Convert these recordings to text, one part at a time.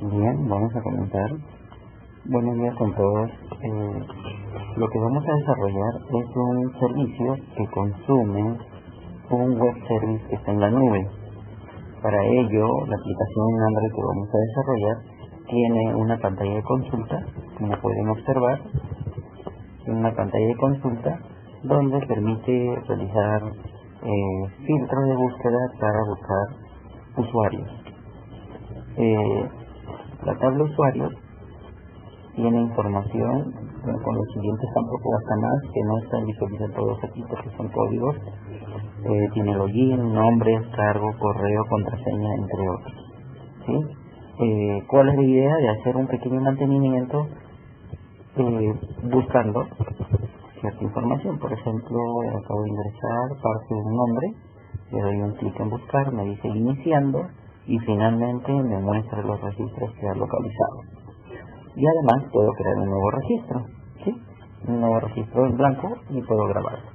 Bien, vamos a comenzar. Buenos días con todos. Lo que vamos a desarrollar es un servicio que consume un web service que está en la nube. Para ello, la aplicación en Android que vamos a desarrollar tiene una pantalla de consulta, como pueden observar, una pantalla de consulta donde permite realizar filtros de búsqueda para buscar usuarios. La tabla usuarios tiene información con los siguientes campos o hasta más que no están visualizados todos aquí porque son códigos. Tiene login, nombre, cargo, correo, contraseña, entre otros. ¿Sí? ¿Cuál es la idea? De hacer un pequeño mantenimiento buscando cierta información. Por ejemplo, acabo de ingresar parte de un nombre, le doy un clic en buscar, me dice iniciando y finalmente me muestra los registros que ha localizado. Y además puedo crear un nuevo registro, ¿sí? Un nuevo registro en blanco y puedo grabarlo.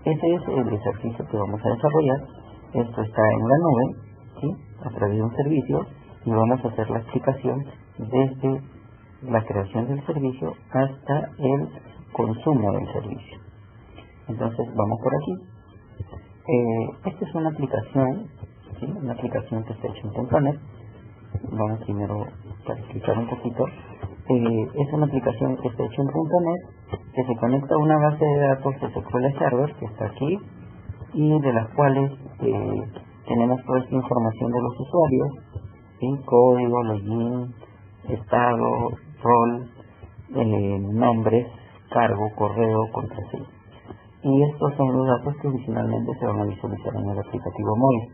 Ese es el ejercicio que vamos a desarrollar. Esto está en la nube, ¿sí? A través de un servicio, y vamos a hacer la explicación desde la creación del servicio hasta el consumo del servicio. Entonces vamos por aquí. Esta es una aplicación, ¿sí? Una aplicación que está hecha en .NET. Vamos primero para explicar un poquito. Es una aplicación que está hecha en .NET, que se conecta a una base de datos de SQL Server que está aquí, y de las cuales tenemos toda esta información de los usuarios, ¿sí? Código, login, estado, rol, nombres, cargo, correo, contraseña. Y estos son los datos que adicionalmente se van a visualizar en el aplicativo móvil.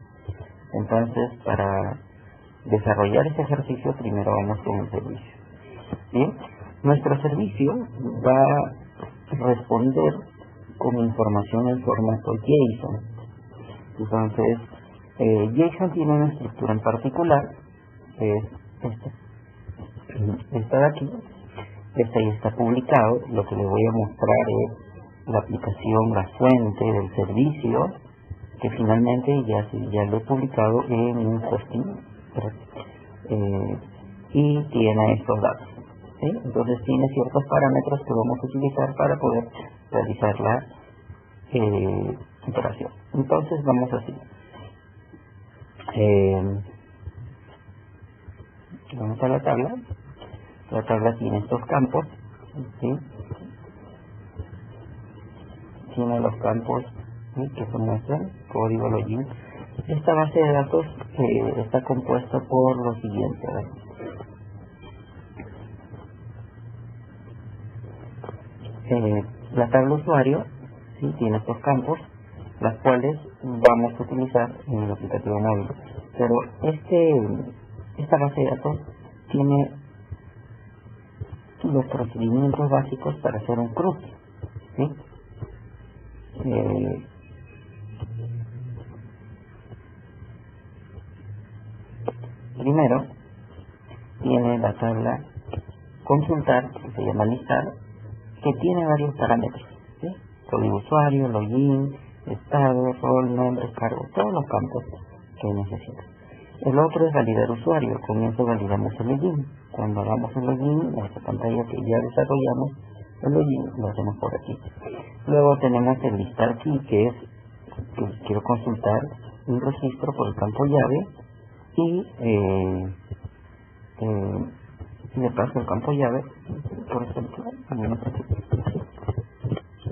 Entonces, para desarrollar este ejercicio, primero vamos con el servicio. ¿Bien? Nuestro servicio va a responder con información en formato JSON. Entonces, JSON tiene una estructura en particular, que es esta de aquí. Este ya está publicado. Lo que les voy a mostrar es la aplicación, la fuente del servicio, que finalmente ya lo he publicado en un hosting, y tiene estos datos, ¿sí? Entonces tiene ciertos parámetros que vamos a utilizar para poder realizar la operación. Entonces vamos así. Vamos a la tabla. La tabla tiene estos campos, ¿sí? Tiene los campos, ¿sí? Que son nuestros, código, login. Esta base de datos está compuesta por lo siguiente. La tabla usuario, ¿sí? Tiene estos campos, las cuales vamos a utilizar en el aplicativo móvil. Pero esta base de datos tiene los procedimientos básicos para hacer un CRUD, ¿sí? Primero tiene la tabla consultar, que se llama listar, que tiene varios parámetros, ¿sí? Código usuario, login, estado, rol, nombre, cargo, todos los campos que necesita. El otro es validar usuario. Con eso validamos el login. Cuando hagamos el login, en esta pantalla que ya desarrollamos, el login lo hacemos por aquí. Luego tenemos el listar key, que es que quiero consultar un registro por el campo llave, y le paso el campo llave. Por ejemplo,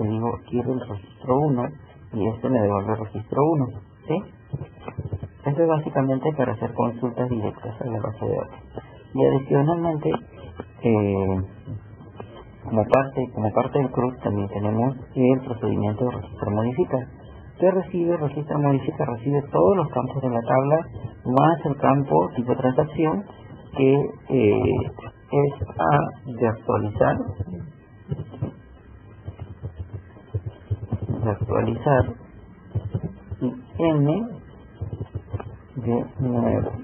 le digo quiero el registro 1 y este me devuelve el registro 1, ¿sí? Esto es básicamente para hacer consultas directas a la base de datos. Y adicionalmente, como parte del CRUD, también tenemos el procedimiento de registrar modificar, que registra modifica, recibe todos los campos de la tabla, más el campo tipo transacción, que es A de actualizar, y N de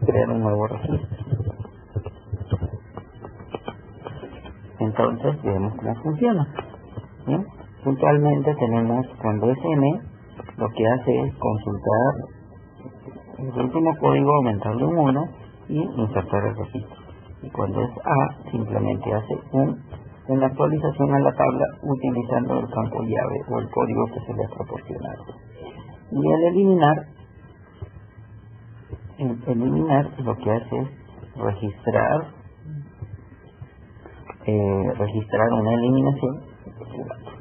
crear un nuevo registro. Entonces vemos cómo funciona. ¿Bien? Puntualmente tenemos, cuando es N, lo que hace es consultar el último código, aumentarle un 1 y insertar el registro. Y cuando es A, simplemente hace una actualización a la tabla utilizando el campo llave o el código que se le ha proporcionado. Y al eliminar lo que hace es registrar una eliminación,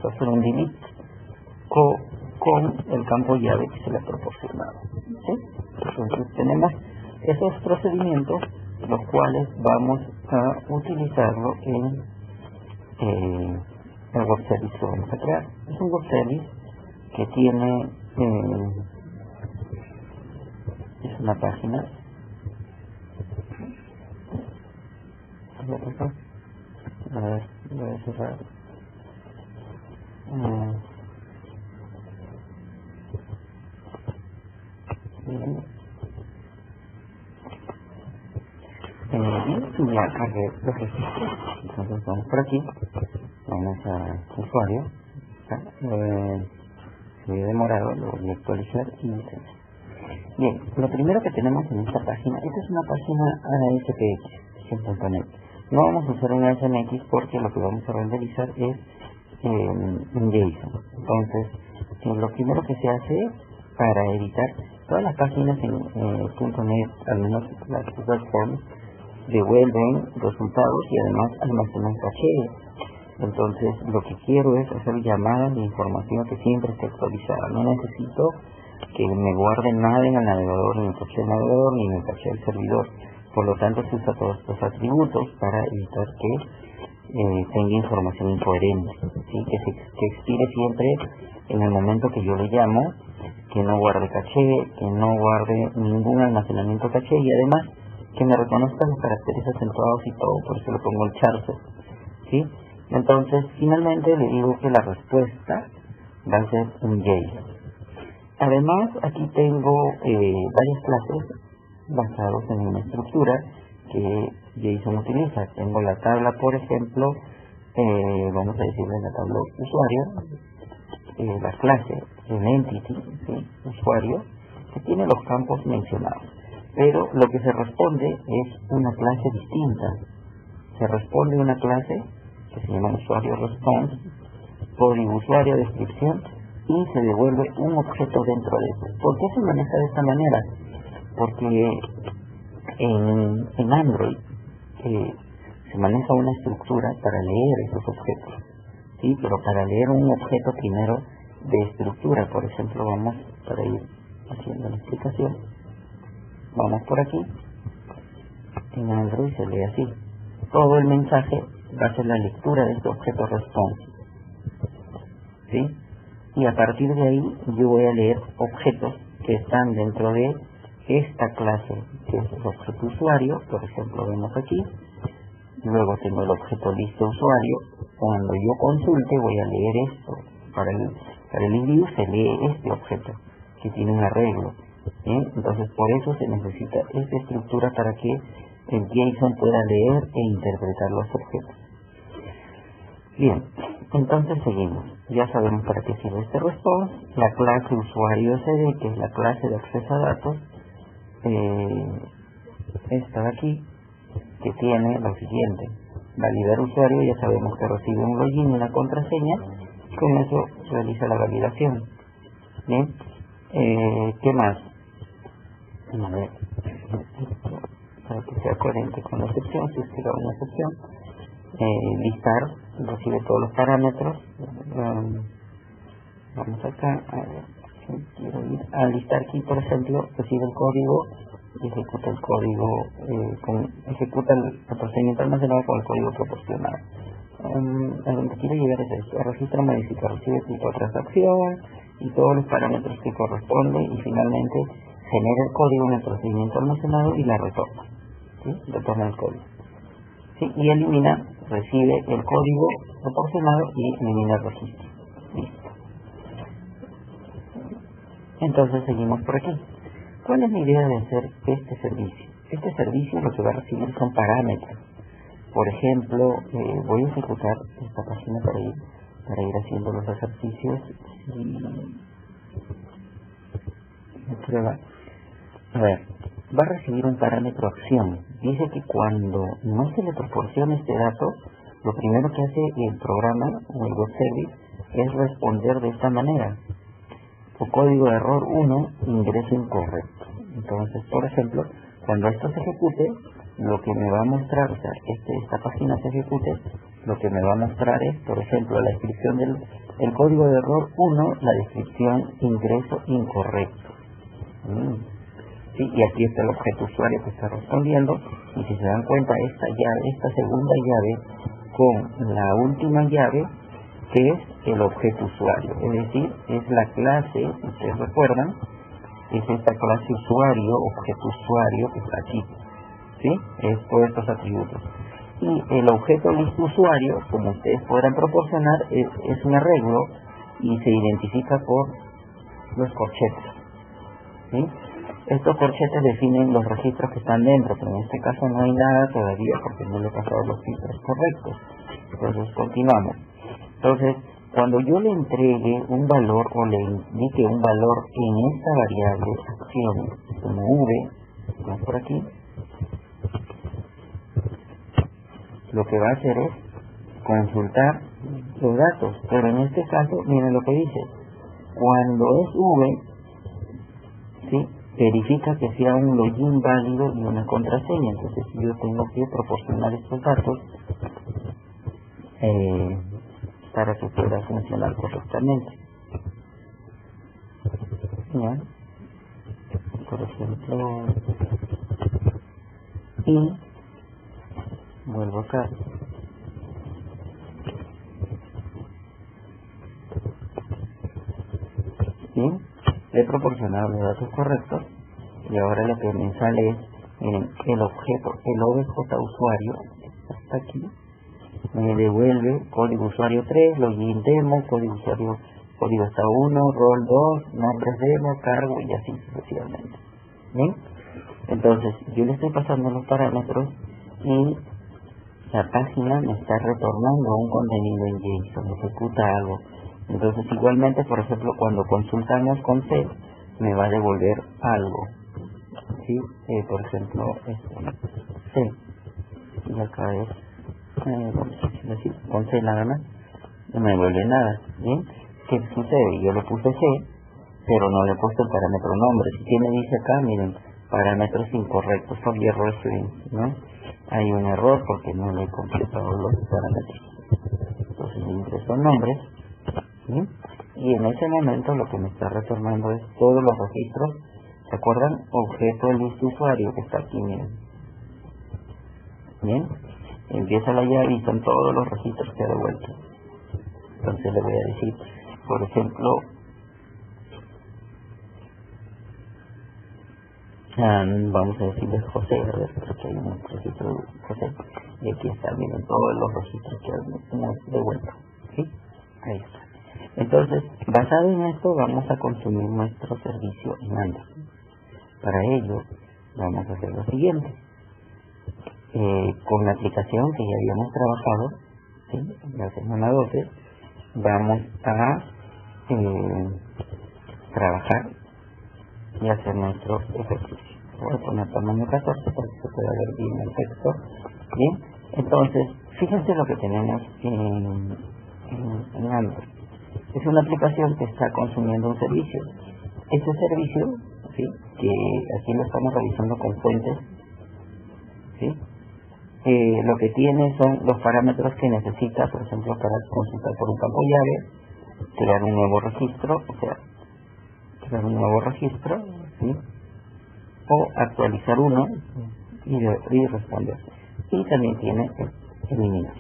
hacer un delete con el campo llave que se le ha proporcionado. ¿Sí? Entonces tenemos esos procedimientos, los cuales vamos a utilizarlo en el web service que vamos a crear. Es un web service que tiene es una página. A ver, voy a cerrar. Y ya cargué los registros. Entonces vamos por aquí, vamos a usuario. Se ve demorado, lo voy a actualizar y bien, lo primero que tenemos en esta página, esta es una página ASPX, no vamos a usar una SMX porque lo que vamos a renderizar es un JSON. Entonces, lo primero que se hace para editar todas las páginas en .NET, al menos las web forms, devuelven resultados y además almacenan caché. Entonces, lo que quiero es hacer llamadas de información que siempre esté actualizada. No necesito que me guarde nada en el navegador, ni en el caché del navegador, ni en el caché del servidor. Por lo tanto, se usa todos estos atributos para evitar que tenga información incoherente, ¿sí? Que expire siempre en el momento que yo le llamo, que no guarde caché, que no guarde ningún almacenamiento caché y además que me reconozca los caracteres acentuados y todo, por eso le pongo el charset, ¿sí? Entonces, finalmente le digo que la respuesta va a ser un JSON. Además, aquí tengo varias clases basadas en una estructura que JSON utiliza. Tengo la tabla, por ejemplo, vamos a decirle la tabla usuario, la clase, el entity, ¿sí? Usuario, que tiene los campos mencionados. Pero lo que se responde es una clase distinta. Se responde una clase que se llama usuario response, código usuario, descripción, y se devuelve un objeto dentro de eso. ¿Por qué se maneja de esta manera? Porque en Android se maneja una estructura para leer esos objetos, ¿sí? Pero para leer un objeto primero de estructura, por ejemplo, vamos para ir haciendo la explicación, vamos por aquí. En Android se lee así: todo el mensaje va a ser la lectura de este objeto response, ¿sí? Y a partir de ahí yo voy a leer objetos que están dentro de esta clase, que es el objeto usuario. Por ejemplo, vemos aquí, luego tengo el objeto lista usuario. Cuando yo consulte voy a leer esto. Para el envío se lee este objeto que tiene un arreglo, ¿sí? Entonces por eso se necesita esta estructura para que el JSON pueda leer e interpretar los objetos. Bien, entonces seguimos. Ya sabemos para qué sirve este response. La clase usuario CD, que es la clase de acceso a datos, esta de aquí, que tiene lo siguiente: validar usuario. Ya sabemos que recibe un login y una contraseña, con eso realiza la validación. Bien, ¿qué más? A ver, para que sea coherente con la excepción, si usted da una excepción, listar, recibe todos los parámetros. Vamos acá, a ver, quiero ir a listar aquí, por ejemplo, recibe el código y ejecuta el código, ejecuta el procedimiento almacenado con el código proporcionado. A donde quiero llegar es esto: registra, modifica, recibe tipo de transacción y todos los parámetros que corresponden, y finalmente genera el código en el procedimiento almacenado y la retorna, ¿sí? Retorna el código, ¿sí? Y elimina, recibe el código proporcionado y elimina el registro. Listo. Entonces seguimos por aquí. ¿Cuál es la idea de hacer este servicio? Este servicio lo que va a recibir son parámetros. Por ejemplo, voy a ejecutar esta página para ir haciendo los ejercicios y prueba. A ver, va a recibir un parámetro acción. Dice que cuando no se le proporciona este dato, lo primero que hace el programa o el web service es responder de esta manera: o código de error 1, ingreso incorrecto. Entonces, por ejemplo, cuando esto se ejecute, lo que me va a mostrar, o sea, esta página se ejecute, lo que me va a mostrar es, por ejemplo, la descripción del el código de error 1, la descripción ingreso incorrecto. Sí, y aquí está el objeto usuario que está respondiendo, y si se dan cuenta, esta segunda llave con la última llave, que es el objeto usuario, es decir, es la clase, si ustedes recuerdan, es esta clase usuario, objeto usuario que está aquí, ¿sí? Es todos estos atributos. Y el objeto listo usuario, como ustedes podrán proporcionar, es un arreglo y se identifica por los corchetes, ¿sí? Estos corchetes definen los registros que están dentro, pero en este caso no hay nada todavía porque no le he pasado los filtros correctos. Entonces continuamos. Entonces, cuando yo le entregue un valor o le indique un valor en esta variable acción, como v, vamos por aquí, lo que va a hacer es consultar los datos, pero en este caso, miren lo que dice: cuando es v, ¿sí?, verifica que sea un login válido y una contraseña. Entonces yo tengo que proporcionar estos datos para que pueda funcionar correctamente. ¿Ya? Por ejemplo, y vuelvo acá. ¿Sí? Le he proporcionado los datos correctos y ahora lo que me sale es, miren, el objeto, el obj usuario, hasta aquí, me devuelve código usuario 3, login demo, código usuario, código estado 1, rol 2, nombres demo, cargo y así sucesivamente. ¿Bien? Entonces, yo le estoy pasando los parámetros y la página me está retornando un contenido en JSON, ejecuta algo. Entonces, igualmente, por ejemplo, cuando consultamos con C, me va a devolver algo. ¿Sí? Por ejemplo, C. Y acá es, con C nada más, no me devuelve nada. ¿Bien? ¿Qué sucede? Yo le puse C, pero no le he puesto el parámetro nombre. ¿Qué me dice acá? Miren, parámetros incorrectos, son error string, ¿no? Hay un error porque no le he completado los parámetros. Entonces ingreso nombres, ¿sí? Y en ese momento lo que me está retornando es todos los registros. ¿Se acuerdan? Objeto del listo usuario que está aquí, miren. Bien, empieza la llave y son todos los registros que ha devuelto. Entonces le voy a decir, por ejemplo, vamos a decirle José, a ver, porque hay un registro de José, y aquí está, miren, todos los registros que hemos devuelto, ¿sí? Ahí está. Entonces, basado en esto, vamos a consumir nuestro servicio en Android. Para ello, vamos a hacer lo siguiente. Con la aplicación que ya habíamos trabajado, ¿sí?, la semana 12, vamos a trabajar y hacer nuestro ejercicio. Voy a poner tamaño 14 para que se pueda ver bien el texto. Bien, entonces, fíjense lo que tenemos en Android. Es una aplicación que está consumiendo un servicio. Ese servicio, ¿sí?, que aquí lo estamos revisando con fuentes, ¿sí?, lo que tiene son los parámetros que necesita, por ejemplo, para consultar por un campo llave, crear un nuevo registro, o sea, crear un nuevo registro, ¿sí?, o actualizar uno y responder. Y también tiene eliminar.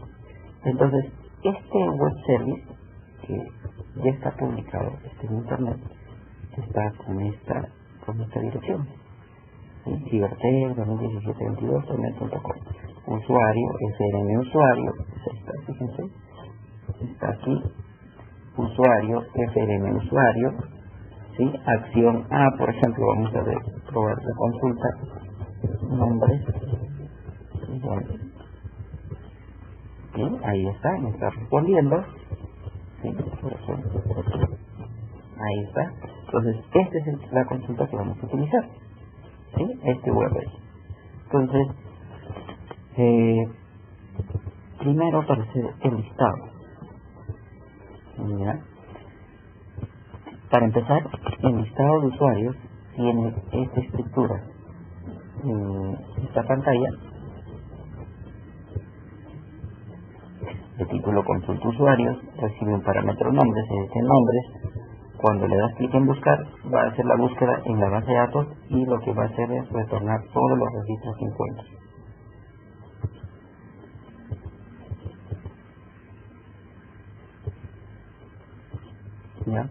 Entonces, este web service que ya está publicado, en internet, está con esta dirección, ¿sí? Cibertech 2017-22.com. Usuario, SRM usuario, fíjense, está aquí, usuario, SRM usuario, ¿sí? Acción A, por ejemplo, vamos a ver, probar la consulta, nombres, ¿sí? Ahí está, me está respondiendo, ¿sí? Por ejemplo, ahí está. Entonces, esta es la consulta que vamos a utilizar. ¿sí? Este URL. Entonces, primero aparece el listado. ¿Ya? Para empezar, el listado de usuarios tiene esta estructura. Esta pantalla de título consulta usuarios recibe un parámetro nombres, es decir, nombres. Cuando le das clic en buscar, va a hacer la búsqueda en la base de datos y lo que va a hacer es retornar todos los registros que encuentre. ¿Ya?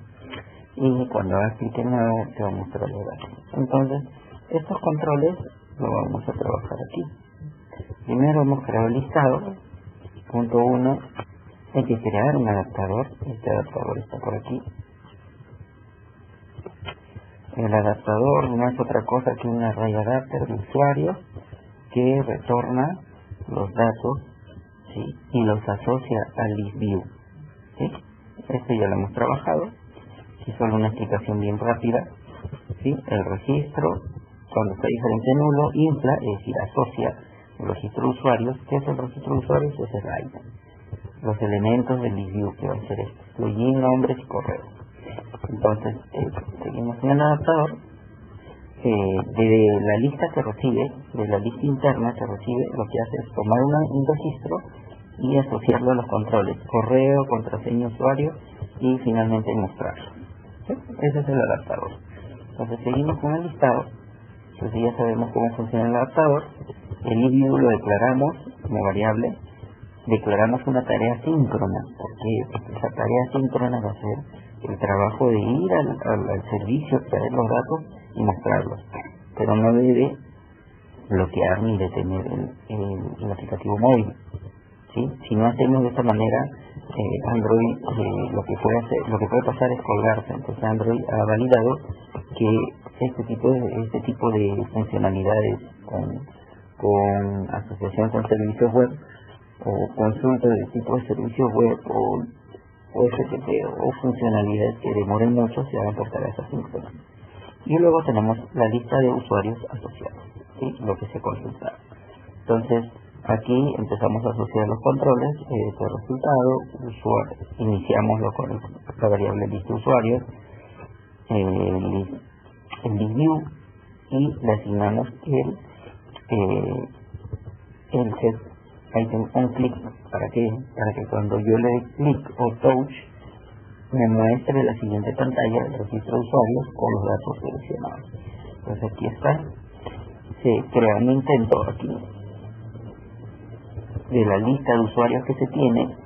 Y cuando hagas clic en nuevo te va a mostrar los datos. Entonces, estos controles lo vamos a trabajar aquí. Primero hemos creado el listado. Punto 1, hay que crear un adaptador. Este adaptador está por aquí. El adaptador no es otra cosa que un array adapter de usuarios que retorna los datos, ¿sí? Y los asocia al list view, ¿sí? Este ya lo hemos trabajado. Y solo una explicación bien rápida, ¿sí? El registro, cuando está diferente a nulo, infla, es decir, asocia el registro de usuarios. ¿Qué es el registro de usuarios? Es el item. Los elementos del list view, que va a ser esto: login, nombres y correos. Entonces, seguimos en el adaptador. De la lista que recibe, de la lista interna que recibe, lo que hace es tomar un registro y asociarlo a los controles: correo, contraseña, usuario, y finalmente mostrarlo. ¿Sí? Ese es el adaptador. Entonces seguimos con el listado. Entonces ya sabemos cómo funciona el adaptador. El list lo declaramos como variable. Declaramos una tarea síncrona. ¿Por qué? Porque esa tarea síncrona va a ser el trabajo de ir al servicio, traer los datos y mostrarlos. Pero no debe bloquear ni detener el aplicativo móvil, ¿sí? Si no hacemos de esta manera, Android lo que puede pasar es colgarse. Entonces Android ha validado que este tipo de funcionalidades con asociación con servicios web o consulta de tipo de servicios web o FTP o funcionalidades que demoren mucho se hagan por tareas asíncronas. Y luego tenemos la lista de usuarios asociados, ¿sí? Lo que se consulta. Entonces aquí empezamos a asociar los controles de resultado, iniciamos con la variable lista de usuarios, el list view, y le asignamos el set item on click. ¿Para qué? Para que cuando yo le dé clic o touch me muestre la siguiente pantalla del registro de usuarios con los datos seleccionados. Entonces aquí está, se crea un intento aquí de la lista de usuarios que se tiene,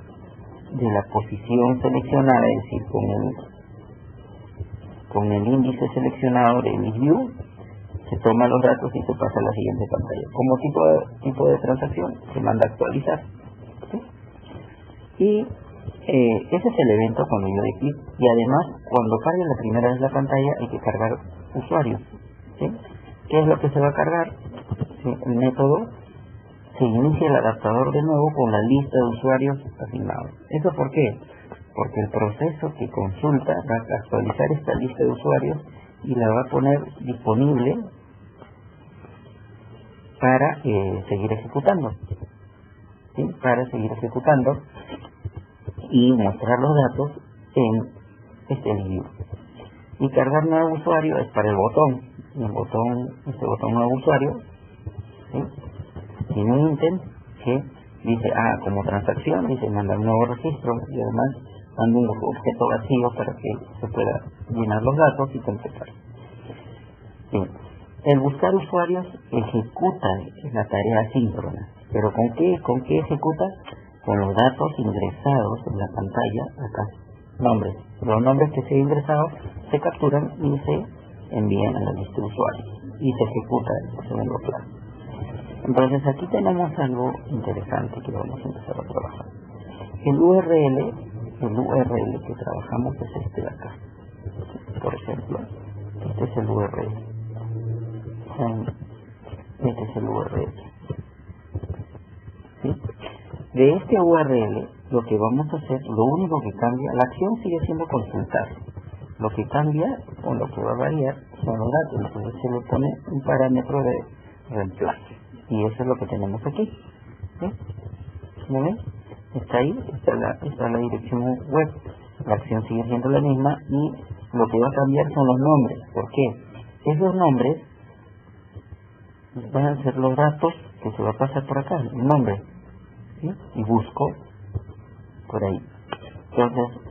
de la posición seleccionada, es decir, con el índice seleccionado de list view, se toman los datos y se pasa a la siguiente pantalla. Como tipo de transacción, se manda a actualizar, ¿sí? Y ese es el evento cuando yo dé clic. Y además, cuando cargue la primera vez la pantalla, hay que cargar usuarios, ¿sí? ¿Qué es lo que se va a cargar? ¿Sí? El método, se inicia el adaptador de nuevo con la lista de usuarios asignados. ¿Eso por qué? Porque el proceso que consulta va a actualizar esta lista de usuarios y la va a poner disponible para seguir ejecutando, ¿sí? Para seguir ejecutando y mostrar los datos en este view. Y cargar nuevo usuario es para el botón. Y este botón nuevo usuario, ¿sí? Tiene un intent que dice, como transacción, dice mandar un nuevo registro, y además manda un objeto vacío para que se pueda llenar los datos y completar. Bien. El buscar usuarios ejecuta la tarea asíncrona. ¿Pero con qué ejecuta? Con los datos ingresados en la pantalla acá. Nombres. Los nombres que se han ingresado se capturan y se envían a la lista de usuarios. Y se ejecuta el segundo plano. Entonces aquí tenemos algo interesante que vamos a empezar a trabajar. El URL que trabajamos es este de acá. Por ejemplo, este es el URL. Este es el URL. ¿Sí? De este URL, lo que vamos a hacer, lo único que cambia, la acción sigue siendo consultar. Lo que cambia o lo que va a variar son los datos. Entonces se le pone un parámetro de reemplazo. Y eso es lo que tenemos aquí. ¿Sí? ¿Lo ven? Está ahí, está la dirección web. La acción sigue siendo la misma y lo que va a cambiar son los nombres. ¿Por qué? Esos nombres van a ser los datos que se va a pasar por acá, el nombre. ¿Sí? Y busco por ahí. Entonces,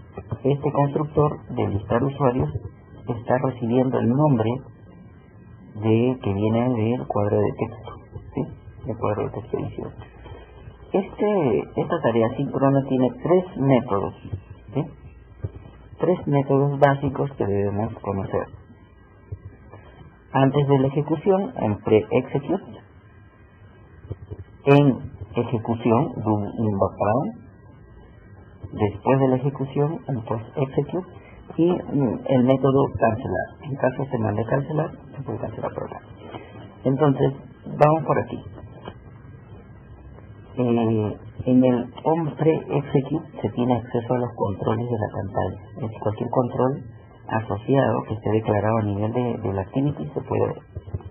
este constructor de listar usuarios está recibiendo el nombre que viene del cuadro de texto. ¿Sí? El cuadro de texto 18. Esta tarea síncrona tiene 3 métodos. ¿Sí? 3 métodos básicos que debemos conocer. Antes de la ejecución, en pre-execute. En ejecución, do in background. Después de la ejecución, en post-execute. Y el método cancelar. En caso se mande cancelar, se puede cancelar por acá. Entonces, vamos por aquí. En el pre-execute se tiene acceso a los controles de la pantalla. Es cualquier control asociado que esté declarado a nivel de la activity se puede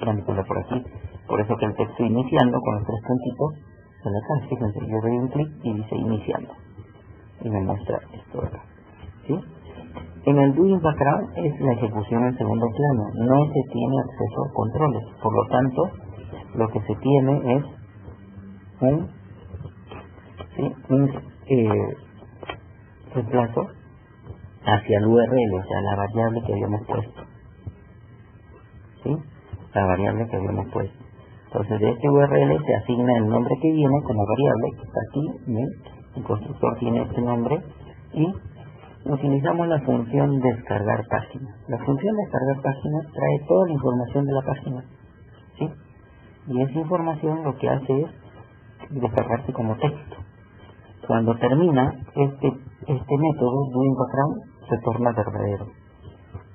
manipular por aquí. Por eso que el texto iniciando con los 3 puntitos se le cae. Fíjense, yo doy un clic y dice iniciando. Y me muestra esto de acá. ¿Sí? En el doing background es la ejecución en segundo plano. No se tiene acceso a controles. Por lo tanto, lo que se tiene es un reemplazo hacia el URL, o sea, la variable que habíamos puesto. ¿Sí? La variable que habíamos puesto. Entonces, de este URL se asigna el nombre que viene con la variable que está aquí. ¿Bien? El constructor tiene este nombre y utilizamos la función descargar página. La función descargar página trae toda la información de la página. ¿Sí? Y esa información lo que hace es descargarse como texto. Cuando termina este método doing background se torna verdadero.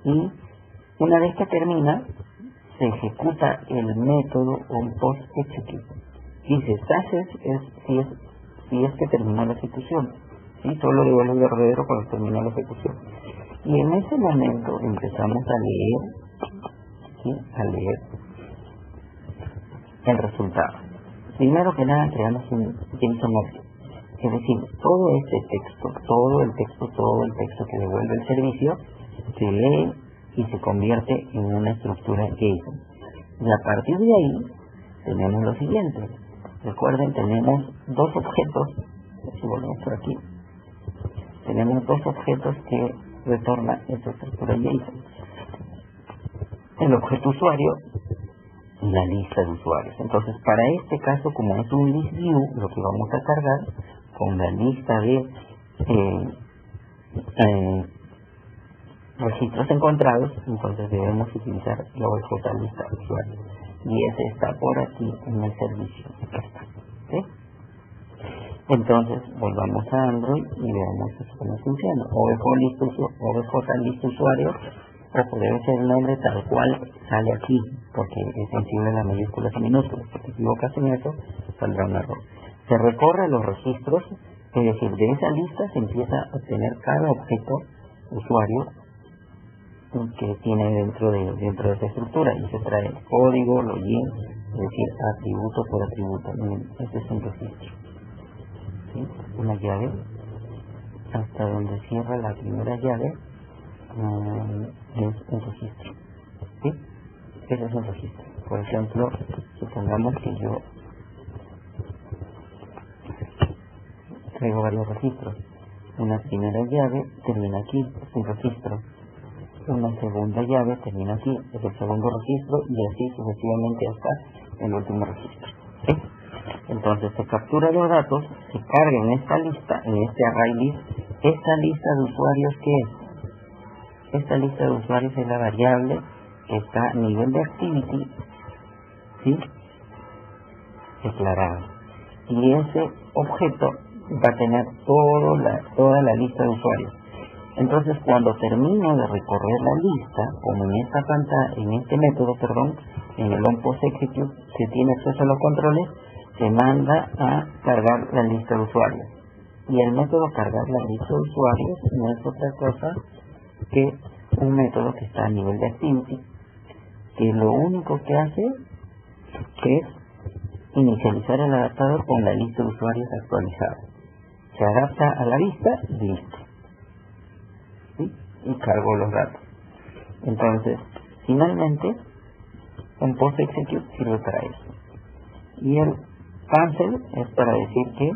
Y una vez que termina, se ejecuta el método on post execute. Dice success si es que terminó la ejecución. ¿Sí? Solo devuelve el verdadero cuando termina la ejecución. Y en ese momento empezamos a leer, ¿sí? A leer el resultado. Primero que nada creamos un JSON object. Es decir, todo el texto que devuelve el servicio se lee y se convierte en una estructura JSON. Y a partir de ahí tenemos lo siguiente. Recuerden, tenemos 2 objetos. Si volvemos por aquí, tenemos 2 objetos que retornan esta estructura JSON. El objeto usuario y la lista de usuarios. Entonces, para este caso, como es un list view, lo que vamos a cargar con la lista de registros encontrados, entonces debemos utilizar la OJ lista de usuarios. Y ese está por aquí en el servicio. ¿Sí? Entonces, volvamos a Android y veamos eso cómo funciona. OBJ lista usuario, o debe ser el nombre tal cual sale aquí, porque es sensible a las mayúsculas y minúsculas. Si te equivocas en eso, saldrá un error. Se recorre los registros, es decir, de esa lista se empieza a obtener cada objeto usuario que tiene dentro de esa estructura, y se trae el código, login, es decir, atributo por atributo. Miren, este es un registro. ¿Sí? Una llave, hasta donde cierra la primera llave, es un registro. ¿Sí? Ese es un registro. Por ejemplo, supongamos que yo traigo varios registros. Una primera llave termina aquí, es un registro. Una segunda llave termina aquí, es el segundo registro, y así sucesivamente hasta el último registro. ¿Sí? Entonces se captura los datos, se carga en esta lista, en este array list. Esta lista de usuarios, ¿qué es? Esta lista de usuarios es la variable que está a nivel de activity, ¿sí? Declarada. Y ese objeto va a tener toda la lista de usuarios. Entonces, cuando termino de recorrer la lista, como en este método, en el onPostExecute se tiene acceso a los controles, se manda a cargar la lista de usuarios. Y el método cargar la lista de usuarios no es otra cosa que un método que está a nivel de activity, que lo único que hace es inicializar el adaptador con la lista de usuarios actualizada. Se adapta a la lista y listo. ¿Sí? Y cargo los datos. Entonces, finalmente, un post execute sirve para eso. Y el cancel es para decir que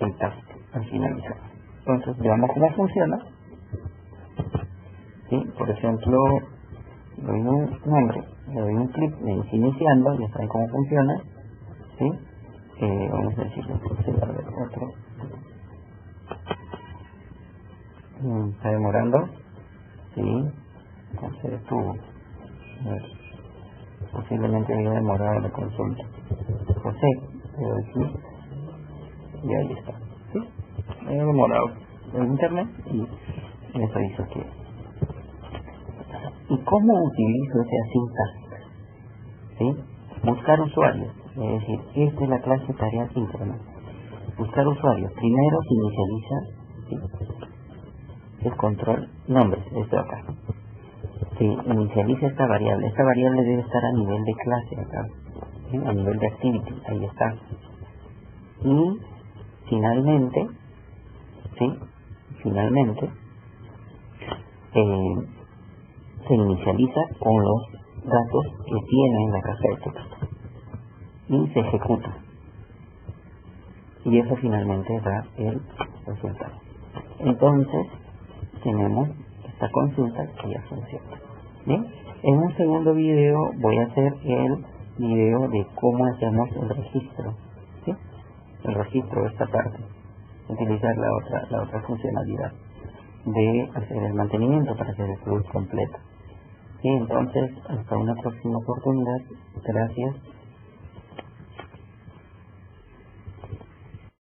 el task al finalizar. Entonces, veamos cómo funciona. ¿Sí? Por ejemplo, le doy un nombre, le doy un clic, me dice iniciando, ya saben cómo funciona. ¿Sí? Vamos a decirle otro. Está demorando. Sí. Se detuvo. Posiblemente haya demorado la consulta. José, le doy clic y ahí está. ¿Sí? He demorado el internet y eso hizo que. ¿Y cómo utilizo ese async task? ¿Sí? Buscar usuarios, es decir, esta es la clase tarea síncrona. Buscar usuarios, primero se inicializa, ¿sí? El control nombre, esto de acá. Se inicializa esta variable debe estar a nivel de clase acá, ¿sí? A nivel de activity, ahí está. Y finalmente, ¿sí? Se inicializa con los datos que tiene en la caja de texto y se ejecuta, y eso finalmente da el resultado. Entonces tenemos esta consulta que ya funciona. Bien, en un segundo video voy a hacer el video de cómo hacemos el registro, ¿sí? El registro de esta parte, utilizar la otra funcionalidad de hacer el mantenimiento para hacer el flujo completo. Sí, entonces hasta una próxima oportunidad. Gracias.